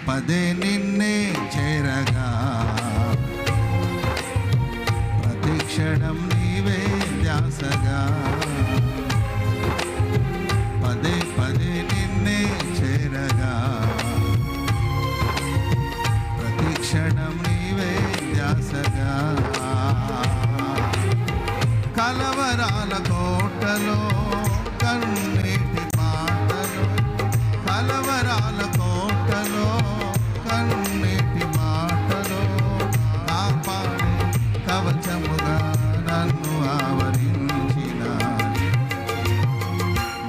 పదే నిన్నే చేరగా ప్రతి క్షణం నీవే ధ్యాసగా పదే పదే నిన్నే చేరగా ప్రతి క్షణం నీవే ధ్యాసగా కలవరాల కోటలో కన్నీటి మాటలు కలవరాల కోటలో కన్నీటి మాటలు కాపాడే కవచముగా నన్ను ఆవరించిన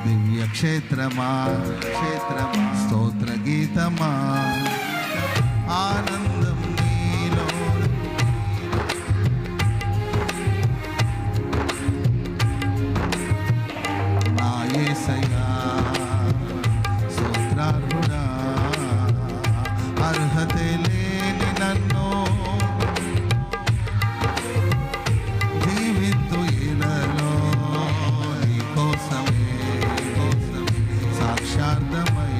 దివ్య క్షేత్రమా స్తోత్ర గీతమా ఆనందం నీలో నా యేసయ్యా స్తోత్రార్హుడా అర్హతే లేని నన్ను జీవింతు ఇలలో నీ కోసమే సాక్షార్థమై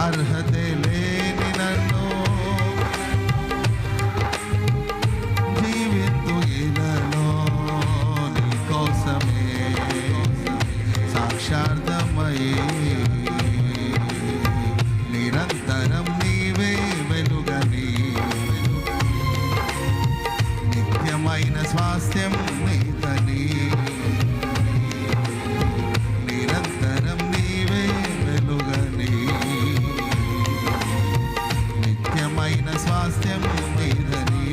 అర్హతే లేని నన్ను జీవింతు ఇలలో నీ కోసమే సాక్షార్థమై నిరంతరం నీవే వెలుగని నిత్యమైన స్వాస్థ్యం నీదని నిరంతరం నీవే వెలుగని నిత్యమైన స్వాస్థ్యం నీదని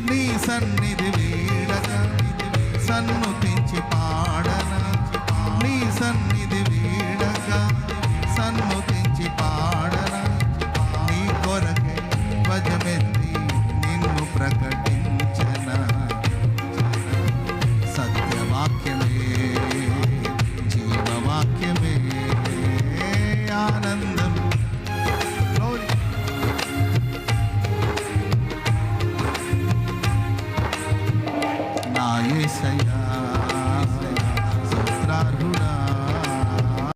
నీ సన్నిధి వీడగా సన్నుతించి పాడనా నీ సన్నిధి వీడగా సన్నుతించి పాడనా నీ కొరకే ధ్వజమెత్తి నిన్ను ప్రకటించనా సత్యవాక్యమే జీవవాక్యమే ఆనందం నా యేసయ్యా